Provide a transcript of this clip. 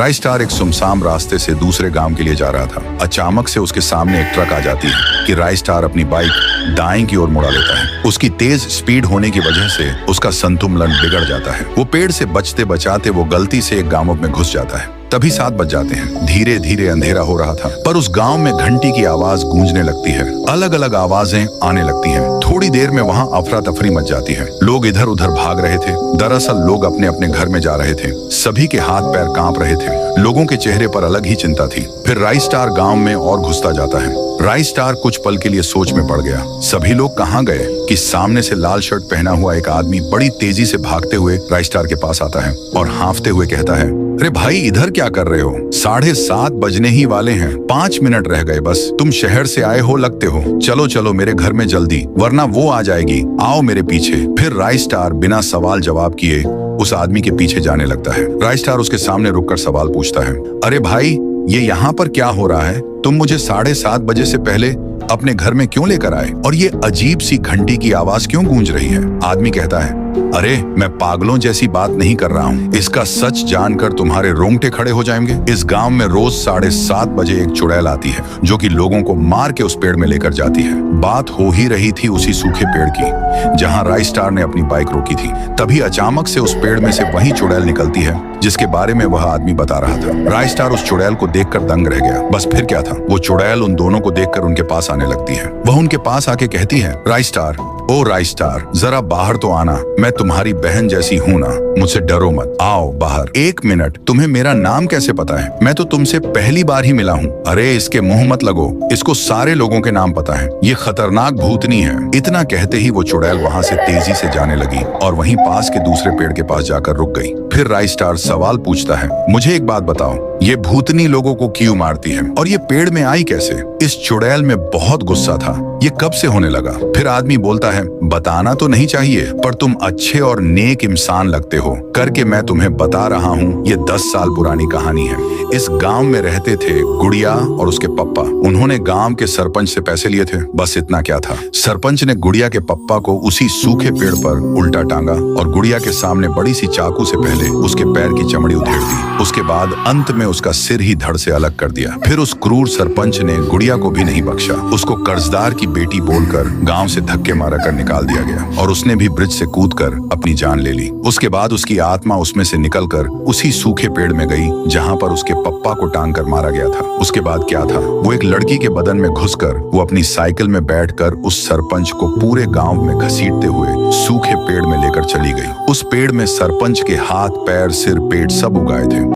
Rice star एक सुनसान रास्ते से दूसरे गांव के लिए जा रहा था। अचानक से उसके सामने एक ट्रक आ जाती है कि राइस स्टार अपनी बाइक दाएं की ओर मुड़ा लेता है। उसकी तेज स्पीड होने की वजह से उसका संतुलन बिगड़ जाता है। वो पेड़ से बचते बचाते वो गलती से एक गांव में घुस जाता है। तभी 7 बज जाते हैं। धीरे धीरे अंधेरा हो रहा था, पर उस गांव में घंटी की आवाज गूंजने लगती है। अलग अलग आवाजें आने लगती हैं। थोड़ी देर में वहां अफरा तफरी मच जाती है। लोग इधर उधर भाग रहे थे। दरअसल लोग अपने अपने घर में जा रहे थे। सभी के हाथ पैर कांप रहे थे। लोगों के चेहरे पर अलग ही चिंता थी। फिर राइस स्टार गांव में और घुसता जाता है। राइस स्टार कुछ पल के लिए सोच में पड़ गया। सभी लोग कहाँ गए कि सामने से लाल शर्ट पहना हुआ एक आदमी बड़ी तेजी से भागते हुए राइस स्टार के पास आता है और हांफते हुए कहता है, अरे भाई, इधर क्या कर रहे हो? 7:30 बजने ही वाले हैं। 5 मिनट रह गए बस। तुम शहर से आए हो लगते हो। चलो चलो मेरे घर में जल्दी, वरना वो आ जाएगी। आओ मेरे पीछे। फिर राइस स्टार बिना सवाल जवाब किए उस आदमी के पीछे जाने लगता है। राइस स्टार उसके सामने रुककर सवाल पूछता है, अरे भाई, ये यहाँ पर क्या हो रहा है? तुम मुझे 7:30 बजे से पहले अपने घर में क्यों लेकर आए? और ये अजीब सी घंटी की आवाज क्यों गूंज रही है? आदमी कहता है, अरे मैं पागलों जैसी बात नहीं कर रहा हूँ। इसका सच जानकर तुम्हारे रोंगटे खड़े हो जाएंगे। इस गांव में रोज 7:30 बजे एक चुड़ैल आती है जो कि लोगों को मार के उस पेड़ में लेकर जाती है। बात हो ही रही थी उसी सूखे पेड़ की जहाँ राइस स्टार ने अपनी बाइक रोकी थी। तभी अचानक से उस पेड़ में से वही चुड़ैल निकलती है जिसके बारे में वह आदमी बता रहा था। राइस स्टार उस चुड़ैल को देखकर दंग रह गया। बस फिर क्या था, वो चुड़ैल उन दोनों को देखकर उनके पास आने लगती है। वह उनके पास आके कहती है, राइस स्टार, ओ राइस स्टार, जरा बाहर तो आना। मैं तुम्हारी बहन जैसी हूँ ना, मुझसे डरो मत। आओ बाहर। 1 मिनट, तुम्हें मेरा नाम कैसे पता है? मैं तो तुमसे पहली बार ही मिला हूँ। अरे इसके मुंह मत लगो, इसको सारे लोगों के नाम पता है। ये खतरनाक भूतनी है। इतना कहते ही वो चुड़ैल वहाँ से तेजी से जाने लगी और वहीं पास के दूसरे पेड़ के पास जाकर रुक गई। फिर राइस स्टार सवाल पूछता है, मुझे एक बात बताओ, ये भूतनी लोगों को क्यों मारती है और ये पेड़ में आई कैसे? इस चुड़ैल में बहुत गुस्सा था। ये कब से होने लगा? फिर आदमी बोलता है, बताना तो नहीं चाहिए, पर तुम अच्छे और नेक इंसान लगते हो करके मैं तुम्हें बता रहा हूँ। ये 10 साल पुरानी कहानी है। इस गांव में रहते थे गुड़िया और उसके पप्पा। उन्होंने गांव के सरपंच से पैसे लिए थे। बस इतना क्या था, सरपंच ने गुड़िया के पप्पा को उसी सूखे पेड़ पर उल्टा टांगा और गुड़िया के सामने बड़ी सी चाकू से पहले उसके पैर की चमड़ी उधेड़ दी। उसके बाद अंत में उसका सिर ही धड़ से अलग कर दिया। फिर उस क्रूर सरपंच ने गुड़िया को भी नहीं बख्शा। उसको कर्जदार की बेटी बोलकर गांव से धक्के मारा कर निकाल दिया गया और उसने भी ब्रिज से कूदकर अपनी जान ले ली। उसके बाद उसकी आत्मा उसमें से निकलकर उसी सूखे पेड़ में गई जहां पर उसके पप्पा को टांग कर मारा गया था। उसके बाद क्या था, वो एक लड़की के बदन में घुसकर वो अपनी साइकिल में बैठकर उस सरपंच को पूरे गांव में घसीटते हुए सूखे पेड़ में लेकर चली गई। उस पेड़ में सरपंच के हाथ, पैर, सिर, पेट सब उगाए थे।